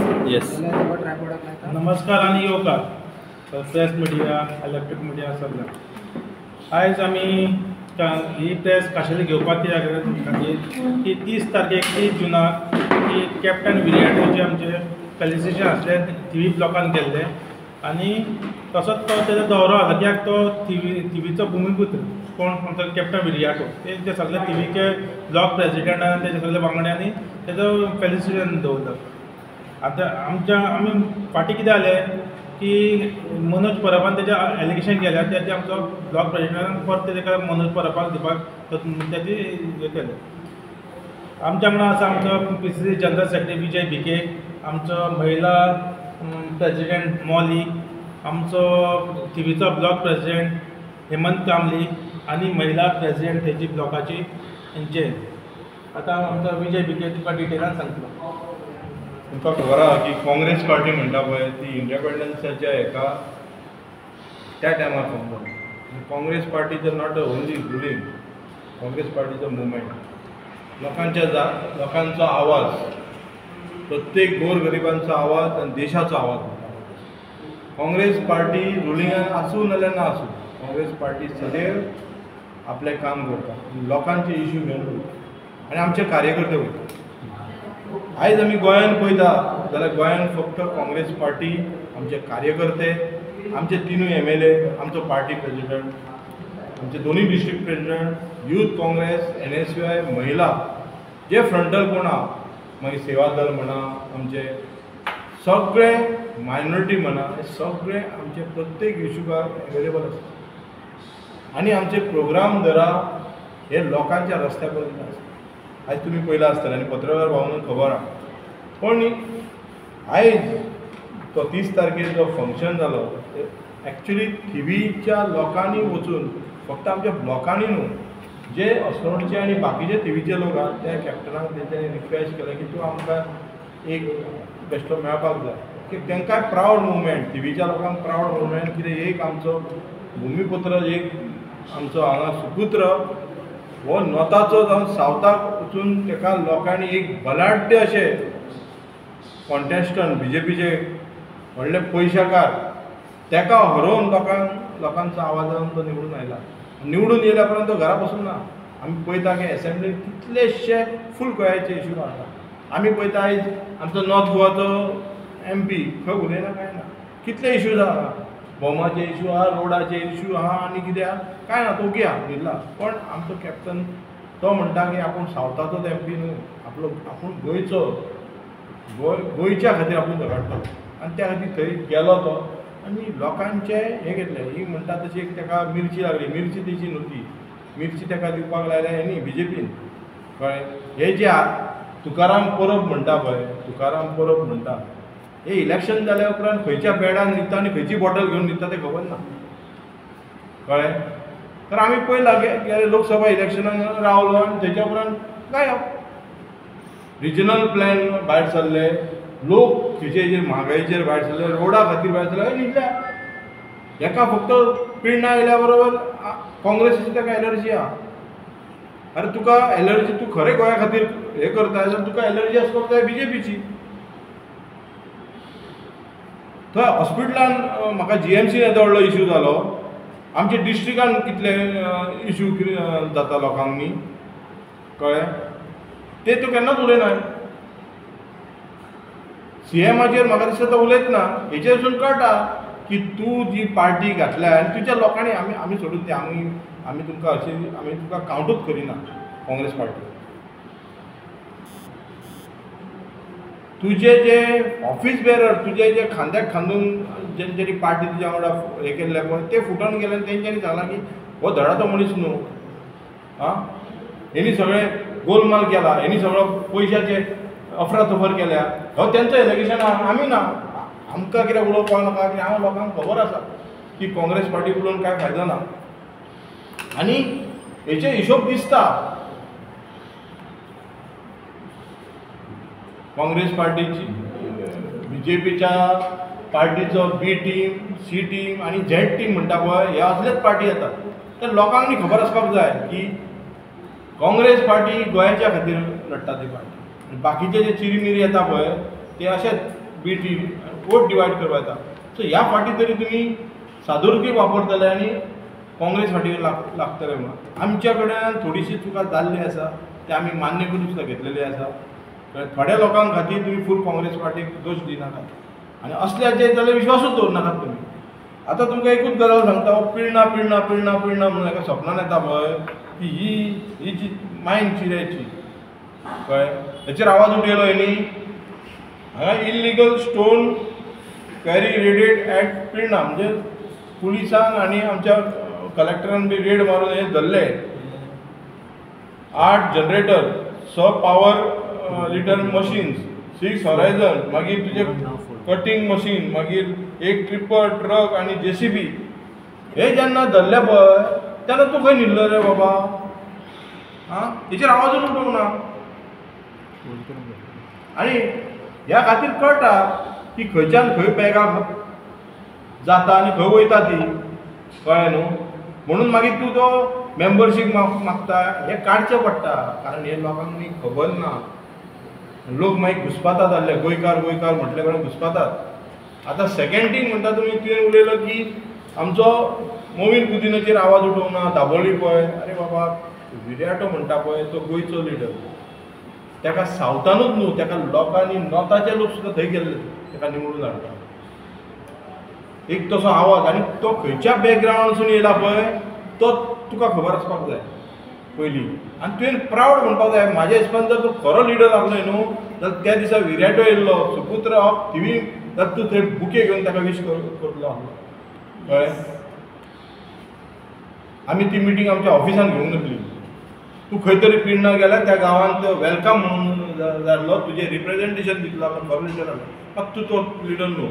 Yes. नमस्कार आणि येवकार प्रेस मिडिया इलेक्ट्रिक मिडिया सगळ्यांक आयज आमी ही प्रेस खाशेली घेवपाक कित्याक खातीर की 30 तारखेक 30 जुनाक की कॅप्टन विराट आमचे फेलिसिटेशन आसलें TV ब्लॉकान केल्लें आनी तसोच तो तेजो दौरो आसा कित्याक तो TVचो भुमिपुत्र कोण आमचो कॅप्टन विराटो ते सगळे TVचे ब्लॉक प्रेसिडेंट आनी तेजे सगळे वांगड्यांनी तेजो फेलिसिटेशन दवरता. आतां आमी फाटीं कितें जालें की मनोज परबान तेजें एलिगेशन केल्या तेजें आमचो ब्लॉक प्रेसिडेंटान परत तेका मनोज परबाक दिवपाक तेजें हें केलें. आमच्या वांगडा आसा आमचो PCC जनरल सेक्रेटरी विजय भिके, आमचो महिला प्रेसिडेंट मौली, आमचो TVचो ब्लॉक प्रेसिडेंट हेमंत कामली आनी महिला प्रेसिडेंट तेजी ब्लॉकाची हेंचे. आतां आमचो विजय भिके तुका डिटेलान सांगतलो. तुमकां खबर आसा की काँग्रेस पार्टी म्हणटा पळय ती इंडिपेंडन्साच्या हेका त्या टायमार फक्त Congress party is not only ruling. Congress party is a movement. लोकांचो आवाज, प्रत्येक गोरगरिबांचो आवाज आनी देशाचो आवाज. काँग्रेस पार्टी रुलिंगान आसूं नाल्यार ना आसूं, काँग्रेस पार्टी सदैव आपलें काम करता, लोकांचे इश्यू घेवन आनी आमचे कार्यकर्ते वयता. आयज आमी गोंयान पळयता जाल्यार गोंयान फक्त काँग्रेस पार्टी, आमचे कार्यकर्ते, आमचे तिनूय MLA, आमचो पार्टी प्रेसिडेंट, आमचे दोनूय district president, youth Congress, NSY, महिला जे फ्रंटल कोण आहा, मागीर सेवा दल म्हणा, आमचे सगळे मायनॉरिटी म्हणा, हे सगळे आमचे प्रत्येक इश्यूकार अवेलेबल आसता आनी आमचे प्रोग्राम धरा हे लोकांच्या रस्त्या पर्यंत आसता. आयज तुमी पळयला आसतलें आनी पत्रकार भावनाक खबर आहा, पण आयज तो 30 तारखेर जो फंक्शन जालो एक्चुली TVच्या लोकांनी वचून फक्त आमच्या ब्लॉकांनी न्हू, जे अस्नोडचे आनी बाकीचे TVचे लोक आहात त्या कॅप्टनाक तेंच्यांनी रिक्वेस्ट केलें की तूं आमकां एक बेश्टो मेळपाक जाय की तांकां प्रावड मुवमेंट, TVच्या लोकांक प्रावड मुवमेंट कितें एक आमचो भुमिपुत्र, एक आमचो हांगा सुपुत्र हो नॉर्थाचो जावन सावथाक वचून ताका लोकांनी एक बलाढ्य अशें कॉन्टेस्टंट BJPचे व्हडले पयशाकार ताका हरोवन लोकांचो आवाजान तो निवडून आयला. निवडून येयल्या पर्यंत तो घरा बसून ना. आमी पळयता की एसेंब्लीन कितलेशे फूल गोंयाचे इश्यू आसा. आमी पळयता आयज आमचो नॉर्थ गोवाचो MP खंय उलयना कांय ना. कितले इश्यूज आहा, बोमाचे इश्यू आहा, रोडाचे इश्यू आहा आनी कितें आहा कांय ना, तो घया न्हिदला. पण आमचो कॅप्टन तो म्हणटा की आपूण सावथाचोच MP न्हू, आपूण गोंयचो, गोंयच्या खातीर आपूण झगडटा आनी त्या खातीर थंय गेलो तो आनी लोकांचे हे घेतले. ही म्हणटा तशी एक ताका मिर्ची लागली, मिर्ची तेची न्हू ती मिर्ची ताका दिवपाक लायल्या हेणी BJPन कळ्ळें. हे जे तुकाराम परब म्हणटा पळय, तुकाराम परब म्हणटा हे इलेक्शन जाल्या उपरांत खंयच्या बेडान न्हिदता आनी खंयची बॉटल घेवन न्हिदता तें खबर ना, कळ्ळें. तर आमी पळयलां गेले लोकसभा इलेक्शनाक रावलो आनी तेच्या उपरांत गायब. रिजनल प्लॅन भायर सरले, लोक खंयचे म्हारगायेचेर भायर सरले, रोडा खातीर भायर सरले, न्हिदल्या. हेका फक्त पिण्णां आयल्या बरोबर काँग्रेसीची ताका एलर्जी आहा. अरे तुका एलर्जी, तूं खरें गोंया खातीर हें करता जाल्यार तुका एलर्जी आसपाक जाय BJPची. थंय हॉस्पिटलान म्हाका GMC येदो व्हडलो इश्यू जालो, आमच्या डिस्ट्रिक्टान कितले इश्यू जाता लोकांक न्ही, कळ्ळें. ते तूं केन्नाच उलयना. CMाचेर म्हाका दिसता तो उलयत ना. हेचेर वचून कळटा की तूं जी पार्टी घातल्या आनी तुज्या लोकांनी आमी सोडून दी, आमी तुमकां अशी आमी तुका कावंटूच करिना काँग्रेस पार्टी. तुजे जे ऑफिस बेरर, तुजे जे खांद्याक खांदून जेंच्यांनी पार्टी तुज्या वांगडा हें केल्ले पळय ते फुटोन गेले आनी तेंच्यांनी सांगलां की हो धडाचो मनीस न्हू, हेणी सगळें गोलमाल केला, हेणी सगळो पयशाचे अफरातफर केल्या. हो तेंचो एलिगेशन आहा, आमी ना. आमकां कितें उलोवपाक नाका की हांव लोकांक खबर आसा की काँग्रेस पार्टी उलोवन कांय फायदो ना. आनी हेचे हिशोब दिसता काँग्रेस पार्टीची, BJPच्या पार्टीचो B टीम, C टीम आनी Z टीम म्हणटा पळय हे असलेच पार्टी येतात. तर लोकांक न्ही खबर आसपाक जाय की काँग्रेस पार्टी गोंयाच्या खातीर लडटा ती पार्टी. बाकीचे जे चिरीमिरी येता पळय ते अशेंच पीटी वोट डिवायड करपा येता. सो ह्या फाटी तरी तुमी सादुरकी वापरतले आनी काँग्रेस फाटीर लागतले म्हणून आमच्या कडेन थोडीशी तुका जाल्ली आसा ते आमी मान्य करून सुद्दां घेतलेली आसा. थोड्या लोकांक खातीर तुमी फूल काँग्रेस पार्टीक दोश दिनाकात आनी असल्याचे जाल्यार विश्वासूच दवरनाकात तुमी. आतां तुमकां एकूच गजाल सांगता पिळना पिळना पिळना पिळना म्हणून एका सपनान येता पळय की ही जी मायंड चिऱ्याची कळ्ळें हेचेर आवाज उठयलो हेणी हांगा इल्लिगल स्टोन कॅरी ॲट पिळना म्हणजे पुलिसांक आनी आमच्या कलेक्टरान बी रेड मारून हे धरले 8 generator 6 power litre machines 6 horizon मागीर तुजे कटींग मशीन मागीर 1 ट्रिपर ट्रक आनी JCB हे जेन्ना धरले पळय तेन्ना तूं खंय न्हिल्लो रे बाबा. आं हेचेर आवाजूच उठोवंक ना. आनी ह्या खातीर कळटा की खंयच्यान खंय पेगां जाता आनी खंय वयता ती कळ्ळें न्हू. म्हणून मागीर तूं तो मेंबरशीप मागता हें काडचें पडटा कारण हे लोकांक न्ही खबर ना. लोक मागीर घुस्पातात जाल्ले गोंयकार गोंयकार म्हटले कडेन घुस्पातात. आतां सेकेंड थींग म्हणटा तुमी तुवें उलयलो की आमचो मोविन कुदिनाचेर आवाज उठोवंक ना दाबोळी पळय. अरे बाबा विराटो म्हणटा पळय तो गोंयचो लिडर ताका सावथानूच न्हू ताका लोकांनी नॉर्थाचे लोक सुद्दां थंय गेल्ले ताका निवडून हाडटा. एक तसो आवाज आनी तो खंयच्या बॅकग्रावंडासून येयला पळय तो तुका खबर आसपाक जाय पयलीं आनी तुवें प्रावड म्हणपाक जाय. म्हाज्या हिसपान जर तूं खरो लिडर आसलोय न्हू जाल्यार त्या दिसा विराटो येयल्लो सुपुत्र ऑफ थिवी जाल्यार तूं थंय बुके घेवन ताका विश करतलो आसलो कळ्ळें. आमी ती मिटींग आमच्या ऑफिसान घेवंक नासली. तूं खंय तरी पिळना गेल्यार त्या गांवांत वेलकम म्हणून जाल्लो तुजें रिप्रेजेंटेशन दितलो खरो लिडर आसलो तूं तो लिडर न्हू.